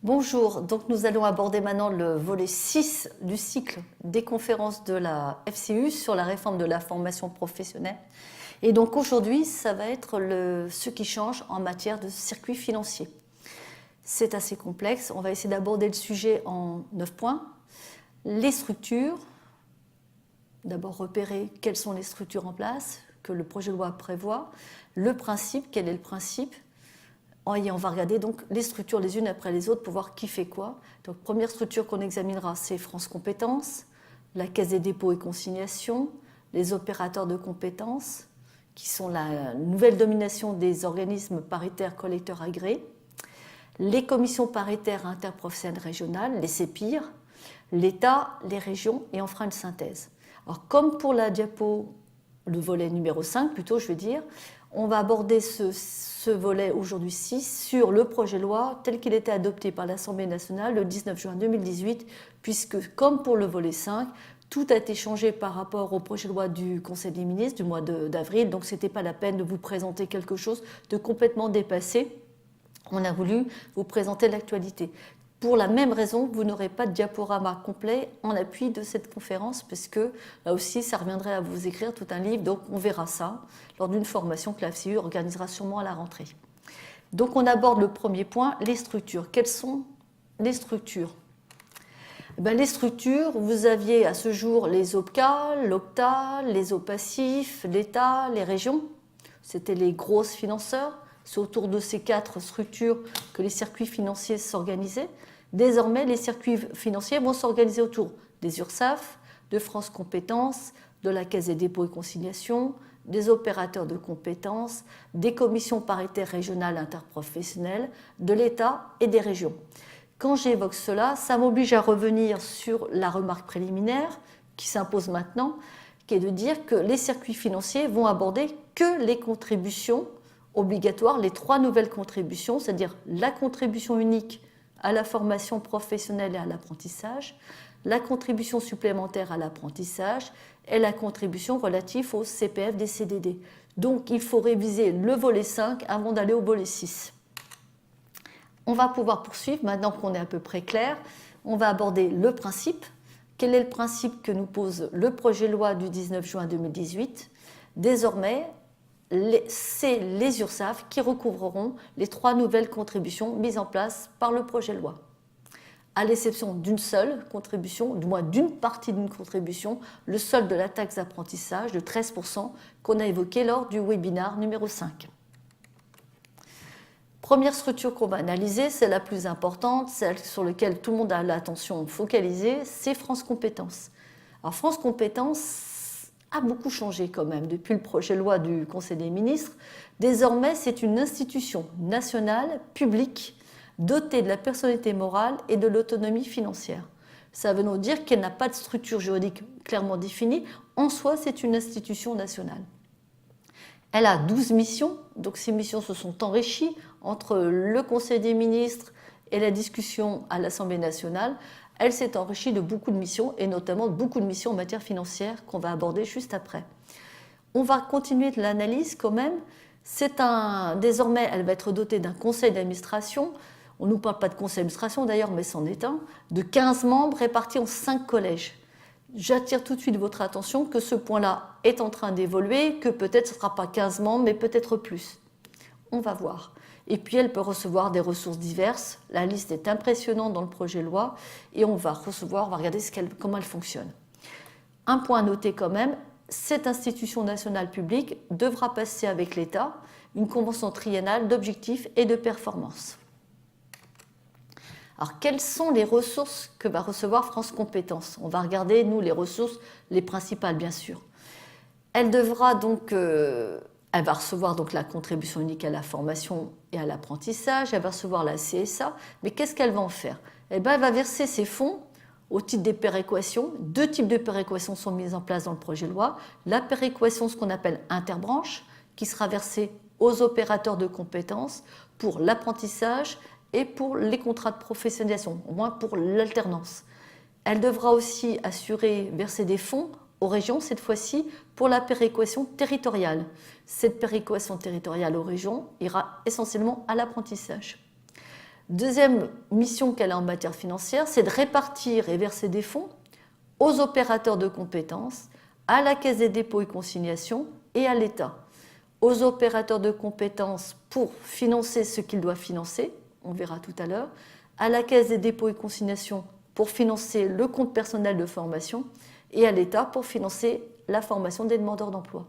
Bonjour, donc nous allons aborder maintenant le volet 6 du cycle des conférences de la FCU sur la réforme de la formation professionnelle. Et donc aujourd'hui, ça va être ce qui change en matière de circuit financier. C'est assez complexe, on va essayer d'aborder le sujet en 9 points. Les structures, d'abord repérer quelles sont les structures en place que le projet de loi prévoit, le principe, quel est le principe. Et on va regarder donc les structures les unes après les autres pour voir qui fait quoi. Donc première structure qu'on examinera, c'est France Compétences, la Caisse des dépôts et consignations, les opérateurs de compétences, qui sont la nouvelle domination des organismes paritaires collecteurs agréés, les commissions paritaires interprofessionnelles régionales, les CEPIR, l'État, les régions et enfin une synthèse. Alors comme pour la diapo, le volet numéro 5 plutôt je vais dire, on va aborder ce volet aujourd'hui-ci sur le projet de loi tel qu'il était adopté par l'Assemblée nationale le 19 juin 2018, puisque comme pour le volet 5, tout a été changé par rapport au projet de loi du Conseil des ministres du mois d'avril, donc ce n'était pas la peine de vous présenter quelque chose de complètement dépassé. On a voulu vous présenter l'actualité. Pour la même raison, vous n'aurez pas de diaporama complet en appui de cette conférence, parce que là aussi, ça reviendrait à vous écrire tout un livre, donc on verra ça lors d'une formation que la FCU organisera sûrement à la rentrée. Donc on aborde le premier point, les structures. Quelles sont les structures ? Les structures, vous aviez à ce jour les OPCA, l'OCTA, les OPACIF, l'État, les régions. C'était les grosses financeurs. C'est autour de ces 4 structures que les circuits financiers s'organisaient. Désormais, les circuits financiers vont s'organiser autour des URSSAF, de France Compétences, de la Caisse des dépôts et consignations, des opérateurs de compétences, des commissions paritaires régionales interprofessionnelles, de l'État et des régions. Quand j'évoque cela, ça m'oblige à revenir sur la remarque préliminaire qui s'impose maintenant, qui est de dire que les circuits financiers vont aborder que les contributions obligatoires, les 3 nouvelles contributions, c'est-à-dire la contribution unique à la formation professionnelle et à l'apprentissage, la contribution supplémentaire à l'apprentissage et la contribution relative au CPF des CDD. Donc il faut réviser le volet 5 avant d'aller au volet 6. On va pouvoir poursuivre maintenant qu'on est à peu près clair. On va aborder le principe. Quel est le principe que nous pose le projet de loi du 19 juin 2018 ? Désormais, c'est les URSSAF qui recouvreront les 3 nouvelles contributions mises en place par le projet de loi. À l'exception d'une seule contribution, du moins d'une partie d'une contribution, le solde de la taxe d'apprentissage de 13% qu'on a évoqué lors du webinaire numéro 5. Première structure qu'on va analyser, c'est la plus importante, celle sur laquelle tout le monde a l'attention focalisée, c'est France Compétences. Alors France Compétences a beaucoup changé quand même depuis le projet de loi du Conseil des ministres. Désormais, c'est une institution nationale, publique, dotée de la personnalité morale et de l'autonomie financière. Ça veut donc dire qu'elle n'a pas de structure juridique clairement définie. En soi, c'est une institution nationale. Elle a 12 missions, donc ces missions se sont enrichies entre le Conseil des ministres et la discussion à l'Assemblée nationale. Elle s'est enrichie de beaucoup de missions, et notamment de beaucoup de missions en matière financière qu'on va aborder juste après. On va continuer de l'analyse quand même. Désormais, elle va être dotée d'un conseil d'administration. On ne nous parle pas de conseil d'administration d'ailleurs, mais c'en est un, de 15 membres répartis en 5 collèges. J'attire tout de suite votre attention que ce point-là est en train d'évoluer, que peut-être ce ne sera pas 15 membres, mais peut-être plus. On va voir. Et puis elle peut recevoir des ressources diverses. La liste est impressionnante dans le projet de loi et on va regarder comment elle fonctionne. Un point à noter quand même, cette institution nationale publique devra passer avec l'État une convention triennale d'objectifs et de performance. Alors, quelles sont les ressources que va recevoir France Compétences ? On va regarder, nous, les ressources, les principales, bien sûr. Elle va recevoir donc la contribution unique à la formation et à l'apprentissage, elle va recevoir la CSA, mais qu'est-ce qu'elle va en faire ? Elle va verser ses fonds au titre des péréquations. 2 types de péréquations sont mises en place dans le projet de loi. La péréquation, ce qu'on appelle interbranche, qui sera versée aux opérateurs de compétences pour l'apprentissage et pour les contrats de professionnalisation, au moins pour l'alternance. Elle devra aussi verser des fonds aux régions, cette fois-ci, pour la péréquation territoriale. Cette péréquation territoriale aux régions ira essentiellement à l'apprentissage. Deuxième mission qu'elle a en matière financière, c'est de répartir et verser des fonds aux opérateurs de compétences, à la Caisse des dépôts et consignations et à l'État. Aux opérateurs de compétences pour financer ce qu'ils doivent financer, on verra tout à l'heure, à la Caisse des dépôts et consignations pour financer le compte personnel de formation et à l'État pour financer la formation des demandeurs d'emploi.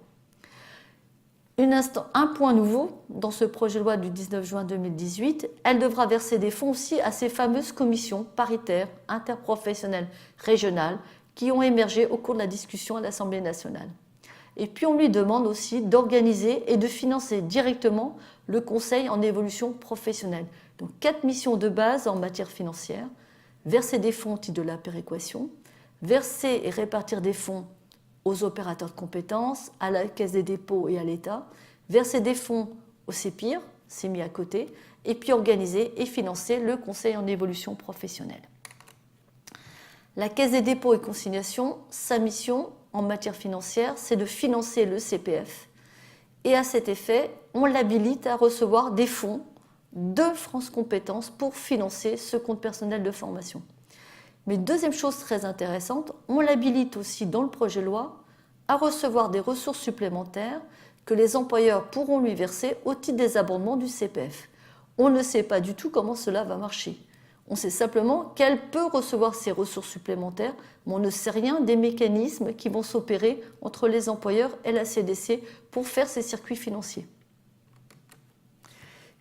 Un point nouveau dans ce projet de loi du 19 juin 2018, elle devra verser des fonds aussi à ces fameuses commissions paritaires interprofessionnelles régionales qui ont émergé au cours de la discussion à l'Assemblée nationale. Et puis on lui demande aussi d'organiser et de financer directement le Conseil en évolution professionnelle. Donc 4 missions de base en matière financière: verser des fonds au titre de la péréquation, verser et répartir des fonds aux opérateurs de compétences, à la Caisse des dépôts et à l'État, verser des fonds au CEPIR, c'est mis à côté, et puis organiser et financer le Conseil en évolution professionnelle. La Caisse des dépôts et consignations, sa mission en matière financière, c'est de financer le CPF. Et à cet effet, on l'habilite à recevoir des fonds de France Compétences pour financer ce compte personnel de formation. Mais deuxième chose très intéressante, on l'habilite aussi dans le projet de loi à recevoir des ressources supplémentaires que les employeurs pourront lui verser au titre des abondements du CPF. On ne sait pas du tout comment cela va marcher. On sait simplement qu'elle peut recevoir ces ressources supplémentaires, mais on ne sait rien des mécanismes qui vont s'opérer entre les employeurs et la CDC pour faire ces circuits financiers.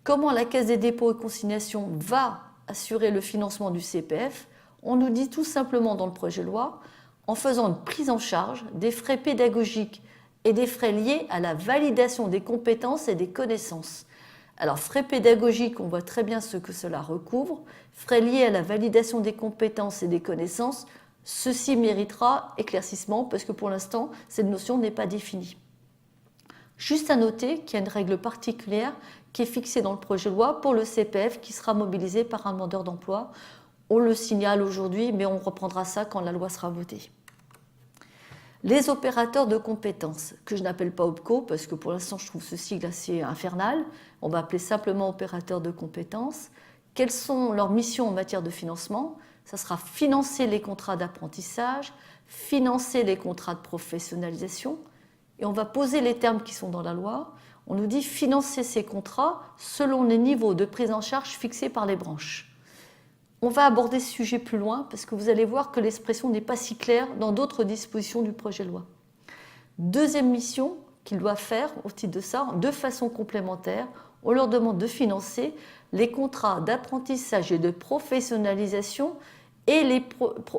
Comment la Caisse des dépôts et consignations va assurer le financement du CPF? On nous dit tout simplement dans le projet de loi, en faisant une prise en charge des frais pédagogiques et des frais liés à la validation des compétences et des connaissances. Alors, frais pédagogiques, on voit très bien ce que cela recouvre. Frais liés à la validation des compétences et des connaissances, ceci méritera éclaircissement parce que pour l'instant, cette notion n'est pas définie. Juste à noter qu'il y a une règle particulière qui est fixée dans le projet de loi pour le CPF qui sera mobilisé par un demandeur d'emploi. On le signale aujourd'hui, mais on reprendra ça quand la loi sera votée. Les opérateurs de compétences, que je n'appelle pas OPCO, parce que pour l'instant je trouve ce sigle assez infernal, on va appeler simplement opérateurs de compétences. Quelles sont leurs missions en matière de financement? Ça sera financer les contrats d'apprentissage, financer les contrats de professionnalisation, et on va poser les termes qui sont dans la loi. On nous dit financer ces contrats selon les niveaux de prise en charge fixés par les branches. On va aborder ce sujet plus loin parce que vous allez voir que l'expression n'est pas si claire dans d'autres dispositions du projet de loi. Deuxième mission qu'ils doivent faire au titre de ça, de façon complémentaire, on leur demande de financer les contrats d'apprentissage et de professionnalisation et les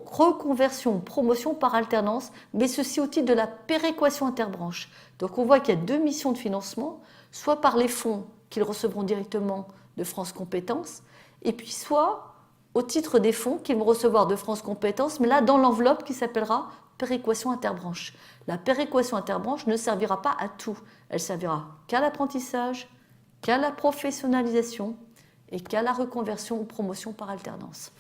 reconversions, promotions par alternance, mais ceci au titre de la péréquation interbranche. Donc on voit qu'il y a 2 missions de financement, soit par les fonds qu'ils recevront directement de France Compétences, et puis soit au titre des fonds qu'ils vont recevoir de France Compétences, mais là dans l'enveloppe qui s'appellera péréquation interbranche. La péréquation interbranche ne servira pas à tout. Elle servira qu'à l'apprentissage, qu'à la professionnalisation et qu'à la reconversion ou promotion par alternance.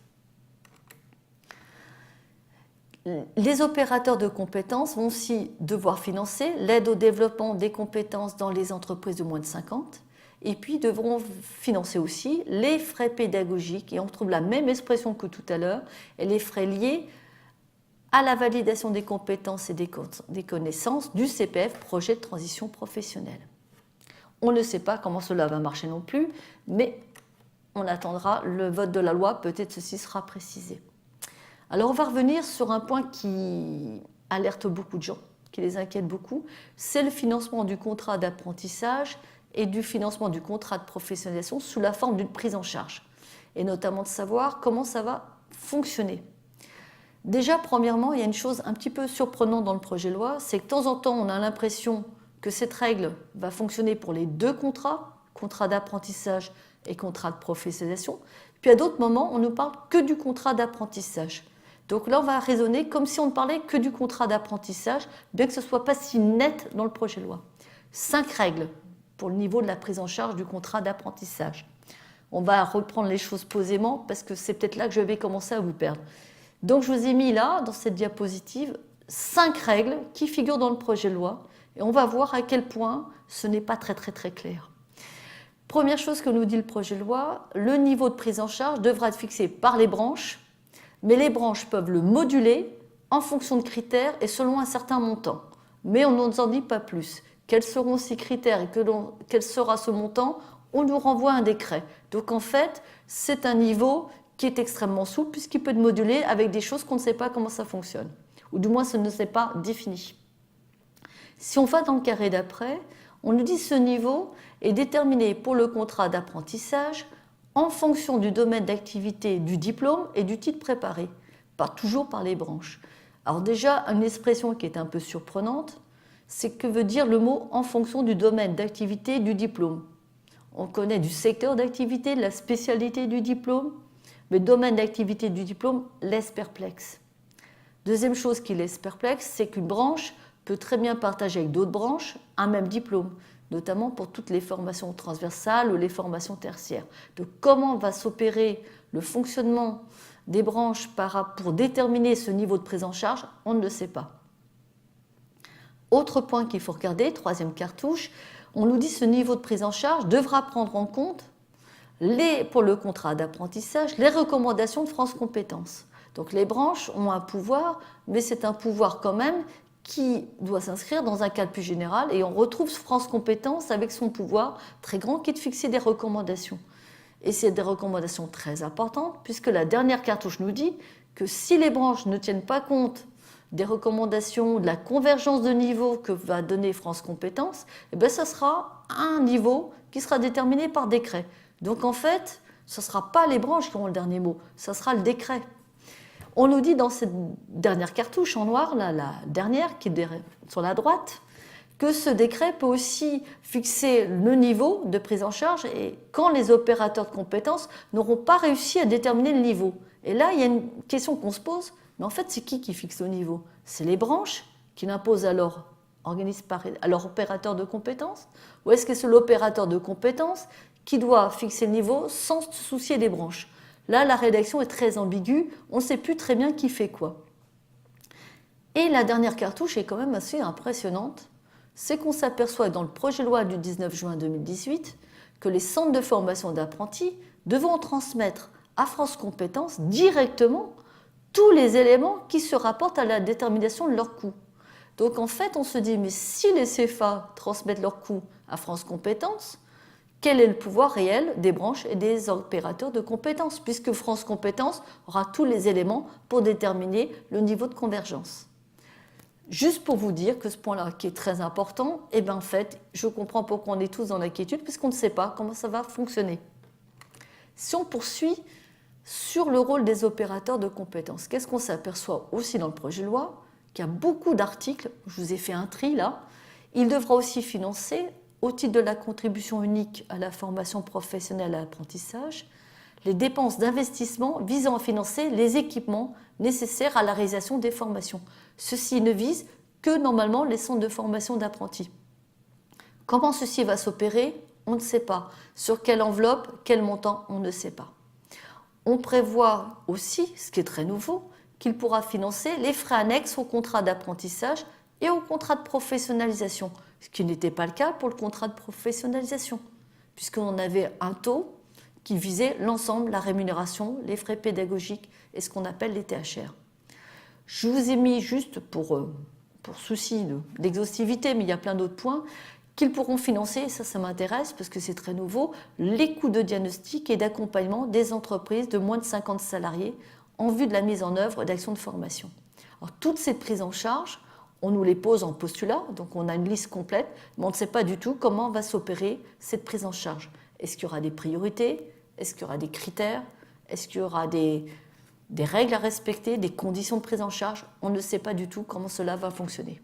Les opérateurs de compétences vont aussi devoir financer l'aide au développement des compétences dans les entreprises de moins de 50 et puis devront financer aussi les frais pédagogiques, et on trouve la même expression que tout à l'heure, et les frais liés à la validation des compétences et des connaissances du CPF, projet de transition professionnelle. On ne sait pas comment cela va marcher non plus, mais on attendra le vote de la loi, peut-être ceci sera précisé. Alors on va revenir sur un point qui alerte beaucoup de gens, qui les inquiète beaucoup, c'est le financement du contrat d'apprentissage et du financement du contrat de professionnalisation sous la forme d'une prise en charge, et notamment de savoir comment ça va fonctionner. Déjà, premièrement, il y a une chose un petit peu surprenante dans le projet de loi, c'est que de temps en temps, on a l'impression que cette règle va fonctionner pour les 2 contrats, contrat d'apprentissage et contrat de professionnalisation, puis à d'autres moments, on ne parle que du contrat d'apprentissage. Donc là, on va raisonner comme si on ne parlait que du contrat d'apprentissage, bien que ce ne soit pas si net dans le projet de loi. 5 règles pour le niveau de la prise en charge du contrat d'apprentissage. On va reprendre les choses posément parce que c'est peut-être là que je vais commencer à vous perdre. Donc je vous ai mis là, dans cette diapositive, 5 règles qui figurent dans le projet de loi et on va voir à quel point ce n'est pas très clair. Première chose que nous dit le projet de loi, le niveau de prise en charge devra être fixé par les branches, mais les branches peuvent le moduler en fonction de critères et selon un certain montant. Mais on ne nous en dit pas plus. Quels seront ces critères et quel sera ce montant? On nous renvoie un décret. Donc en fait, c'est un niveau qui est extrêmement souple puisqu'il peut être modulé avec des choses qu'on ne sait pas comment ça fonctionne. Ou du moins, ce ne s'est pas défini. Si on va dans le carré d'après, on nous dit que ce niveau est déterminé pour le contrat d'apprentissage en fonction du domaine d'activité du diplôme et du titre préparé, pas toujours par les branches. Alors déjà, une expression qui est un peu surprenante, c'est que veut dire le mot en fonction du domaine d'activité du diplôme. On connaît du secteur d'activité, de la spécialité du diplôme, mais le domaine d'activité du diplôme laisse perplexe. Deuxième chose qui laisse perplexe, c'est qu'une branche peut très bien partager avec d'autres branches un même diplôme, notamment pour toutes les formations transversales ou les formations tertiaires. Donc comment va s'opérer le fonctionnement des branches pour déterminer ce niveau de prise en charge, on ne le sait pas. Autre point qu'il faut regarder, troisième cartouche, on nous dit que ce niveau de prise en charge devra prendre en compte, pour le contrat d'apprentissage, les recommandations de France Compétences. Donc les branches ont un pouvoir, mais c'est un pouvoir quand même qui doit s'inscrire dans un cadre plus général et on retrouve France Compétences avec son pouvoir très grand qui est de fixer des recommandations. Et c'est des recommandations très importantes puisque la dernière cartouche nous dit que si les branches ne tiennent pas compte des recommandations, de la convergence de niveau que va donner France Compétences, eh bien, ça sera un niveau qui sera déterminé par décret. Donc en fait, ce ne sera pas les branches qui auront le dernier mot, ça sera le décret. On nous dit dans cette dernière cartouche en noir, là, la dernière qui est sur la droite, que ce décret peut aussi fixer le niveau de prise en charge et quand les opérateurs de compétences n'auront pas réussi à déterminer le niveau. Et là, il y a une question qu'on se pose, mais en fait, c'est qui fixe le niveau? C'est les branches qui l'imposent à leur opérateur de compétences? Ou est-ce que c'est l'opérateur de compétences qui doit fixer le niveau sans se soucier des branches? Là, la rédaction est très ambiguë, on ne sait plus très bien qui fait quoi. Et la dernière cartouche est quand même assez impressionnante, c'est qu'on s'aperçoit dans le projet de loi du 19 juin 2018 que les centres de formation d'apprentis devront transmettre à France Compétences directement tous les éléments qui se rapportent à la détermination de leurs coûts. Donc en fait, on se dit, mais si les CFA transmettent leurs coûts à France Compétences, quel est le pouvoir réel des branches et des opérateurs de compétences, puisque France Compétences aura tous les éléments pour déterminer le niveau de convergence. Juste pour vous dire que ce point-là, qui est très important, eh bien en fait, je comprends pourquoi on est tous dans l'inquiétude, puisqu'on ne sait pas comment ça va fonctionner. Si on poursuit sur le rôle des opérateurs de compétences, qu'est-ce qu'on s'aperçoit aussi dans le projet de loi? Qu'il y a beaucoup d'articles, je vous ai fait un tri là, il devra aussi financer au titre de la contribution unique à la formation professionnelle et à l'apprentissage, les dépenses d'investissement visant à financer les équipements nécessaires à la réalisation des formations. Ceci ne vise que normalement les centres de formation d'apprentis. Comment ceci va s'opérer? On ne sait pas. Sur quelle enveloppe, quel montant? On ne sait pas. On prévoit aussi, ce qui est très nouveau, qu'il pourra financer les frais annexes au contrat d'apprentissage et au contrat de professionnalisation, ce qui n'était pas le cas pour le contrat de professionnalisation, puisqu'on avait un taux qui visait l'ensemble, la rémunération, les frais pédagogiques et ce qu'on appelle les THR. Je vous ai mis juste pour souci d'exhaustivité, mais il y a plein d'autres points, qu'ils pourront financer, et ça m'intéresse parce que c'est très nouveau, les coûts de diagnostic et d'accompagnement des entreprises de moins de 50 salariés en vue de la mise en œuvre d'actions de formation. Alors, toutes ces prises en charge, on nous les pose en postulat, donc on a une liste complète, mais on ne sait pas du tout comment va s'opérer cette prise en charge. Est-ce qu'il y aura des priorités? Est-ce qu'il y aura des critères? Est-ce qu'il y aura des règles à respecter, des conditions de prise en charge? On ne sait pas du tout comment cela va fonctionner.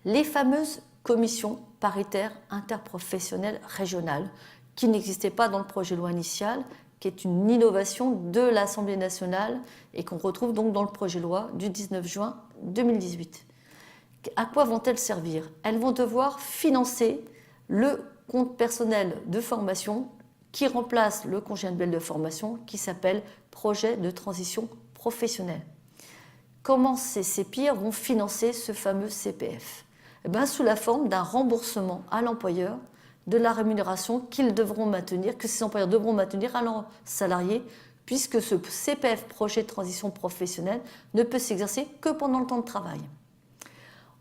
Les fameuses commissions paritaires interprofessionnelles régionales, qui n'existaient pas dans le projet de loi initial, qui est une innovation de l'Assemblée nationale et qu'on retrouve donc dans le projet de loi du 19 juin 2018. À quoi vont-elles servir? Elles vont devoir financer le compte personnel de formation qui remplace le congé annuel de formation qui s'appelle projet de transition professionnelle. Comment ces CEPIR vont financer ce fameux CPF? Eh bien, sous la forme d'un remboursement à l'employeur de la rémunération qu'ils devront maintenir, que ces employeurs devront maintenir à leurs salariés, puisque ce CPF, projet de transition professionnelle, ne peut s'exercer que pendant le temps de travail.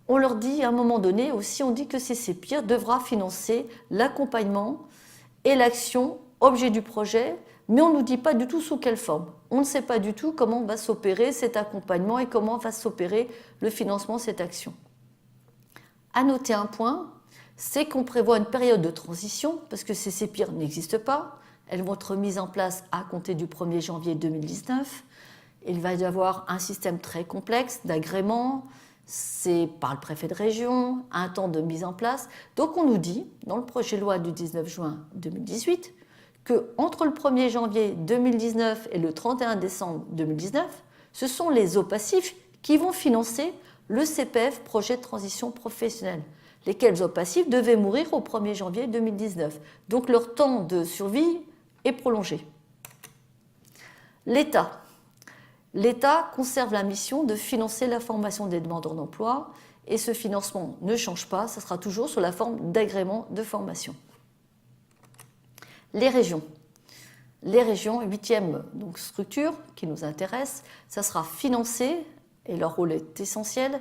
On leur dit, à un moment donné aussi, on dit que CCPIR devra financer l'accompagnement et l'action objet du projet, mais on ne nous dit pas du tout sous quelle forme. On ne sait pas du tout comment va s'opérer cet accompagnement et comment va s'opérer le financement de cette action. À noter un point, c'est qu'on prévoit une période de transition, parce que ces CPIR n'existent pas. Elles vont être mises en place à compter du 1er janvier 2019. Il va y avoir un système très complexe d'agrément, c'est par le préfet de région, un temps de mise en place. Donc on nous dit, dans le projet de loi du 19 juin 2018, qu'entre le 1er janvier 2019 et le 31 décembre 2019, ce sont les OPACIF qui vont financer le CPF, projet de transition professionnelle, lesquels OPACIF devaient mourir au 1er janvier 2019. Donc leur temps de survie est prolongé. L'État. L'État conserve la mission de financer la formation des demandeurs d'emploi et ce financement ne change pas, ça sera toujours sous la forme d'agrément de formation. Les régions. Les régions, 8e donc, structure qui nous intéresse, ça sera financé, et leur rôle est essentiel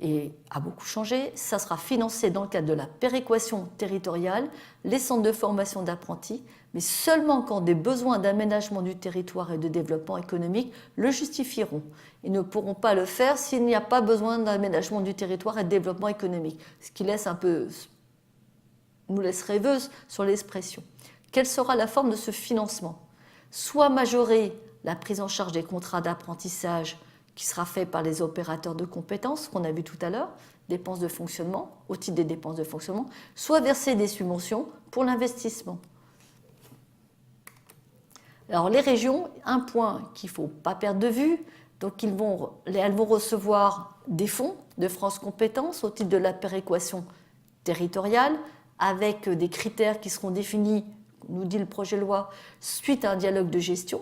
et a beaucoup changé, ça sera financé dans le cadre de la péréquation territoriale, les centres de formation d'apprentis, mais seulement quand des besoins d'aménagement du territoire et de développement économique le justifieront. Ils ne pourront pas le faire s'il n'y a pas besoin d'aménagement du territoire et de développement économique, ce qui nous laisse rêveuses sur l'expression. Quelle sera la forme de ce financement? Soit majorer la prise en charge des contrats d'apprentissage qui sera fait par les opérateurs de compétences, qu'on a vu tout à l'heure, dépenses de fonctionnement, au titre des dépenses de fonctionnement, soit verser des subventions pour l'investissement. Alors les régions, un point qu'il ne faut pas perdre de vue, donc elles vont recevoir des fonds de France Compétences au titre de la péréquation territoriale, avec des critères qui seront définis, nous dit le projet de loi, suite à un dialogue de gestion.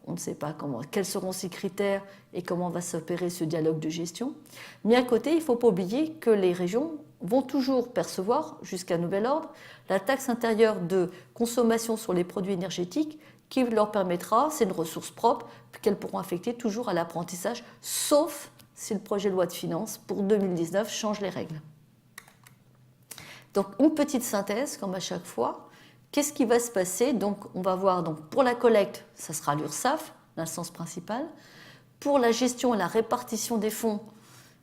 On ne sait pas quels seront ces critères et comment va s'opérer ce dialogue de gestion. Mais à côté, il ne faut pas oublier que les régions vont toujours percevoir, jusqu'à nouvel ordre, la taxe intérieure de consommation sur les produits énergétiques qui leur permettra, c'est une ressource propre, qu'elles pourront affecter toujours à l'apprentissage, sauf si le projet de loi de finances pour 2019 change les règles. Donc une petite synthèse, comme à chaque fois. Qu'est-ce qui va se passer? Donc, on va voir, donc, pour la collecte, ça sera l'URSSAF, l'instance principale. Pour la gestion et la répartition des fonds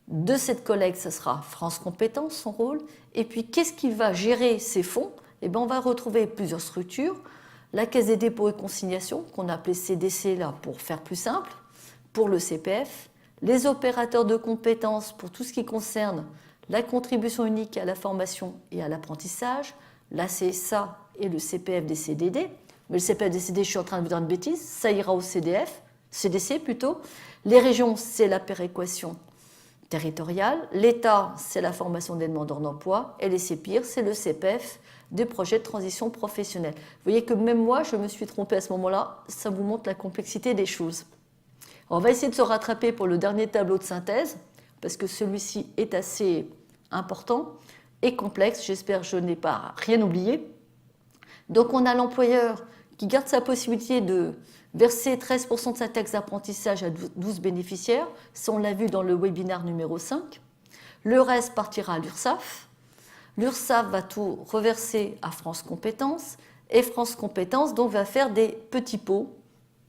de cette collecte, ça sera France Compétences, son rôle. Et puis, qu'est-ce qui va gérer ces fonds? Eh bien, on va retrouver plusieurs structures. La Caisse des dépôts et consignations, qu'on a appelée CDC là, pour faire plus simple, pour le CPF. Les opérateurs de compétences pour tout ce qui concerne la contribution unique à la formation et à l'apprentissage, la CSA et le CPF des CDD. Mais le CPF des CDD, je suis en train de vous dire une bêtise, ça ira au CDC plutôt. Les régions, c'est la péréquation territoriale. L'État, c'est la formation des demandeurs d'emploi. Et les CPIR, c'est le CPF des projets de transition professionnelle. Vous voyez que même moi, je me suis trompée à ce moment-là. Ça vous montre la complexité des choses. Alors, on va essayer de se rattraper pour le dernier tableau de synthèse, parce que celui-ci est assez important et complexe. J'espère que je n'ai pas rien oublié. Donc on a l'employeur qui garde sa possibilité de verser 13% de sa taxe d'apprentissage à 12 bénéficiaires. Ça, on l'a vu dans le webinaire numéro 5. Le reste partira à l'URSSAF. L'URSSAF va tout reverser à France Compétences. Et France Compétences donc, va faire des petits pots.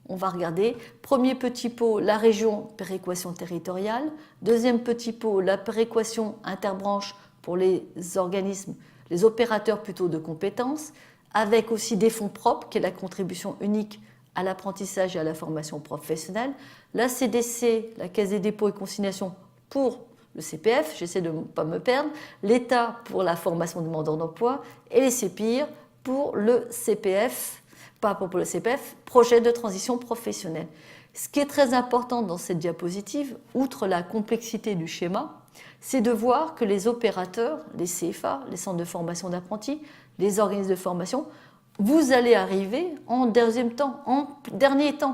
On va regarder. Premier petit pot, la région péréquation territoriale. Deuxième petit pot, la péréquation interbranche pour les organismes, les opérateurs plutôt de compétences, avec aussi des fonds propres, qui est la contribution unique à l'apprentissage et à la formation professionnelle, la CDC, la Caisse des dépôts et consignations pour le CPF, j'essaie de ne pas me perdre, l'État pour la formation des demandeurs d'emploi et les CPIR pour le CPF, pas pour le CPF, projet de transition professionnelle. Ce qui est très important dans cette diapositive, outre la complexité du schéma, c'est de voir que les opérateurs, les CFA, les centres de formation d'apprentis, les organismes de formation, vous allez arriver en dernier temps,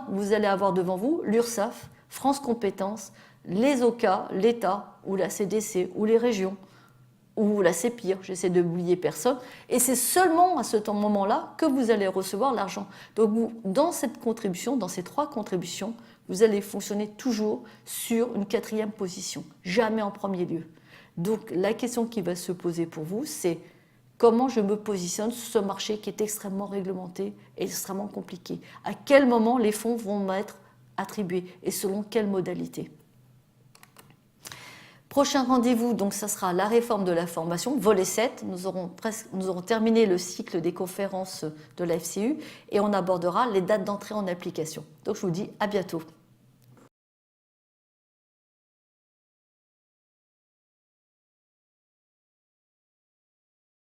vous allez avoir devant vous l'URSSAF, France Compétences, les OCA, l'État ou la CDC ou les régions. ou là c'est pire, j'essaie de n'oublier personne, et c'est seulement à ce moment-là que vous allez recevoir l'argent. Donc dans cette contribution, dans ces 3 contributions, vous allez fonctionner toujours sur une 4e position, jamais en premier lieu. Donc la question qui va se poser pour vous, c'est comment je me positionne sur ce marché qui est extrêmement réglementé et extrêmement compliqué. À quel moment les fonds vont m'être attribués et selon quelle modalité. Prochain rendez-vous, donc ça sera la réforme de la formation, volet 7. Nous aurons terminé le cycle des conférences de la FCU et on abordera les dates d'entrée en application. Donc je vous dis à bientôt.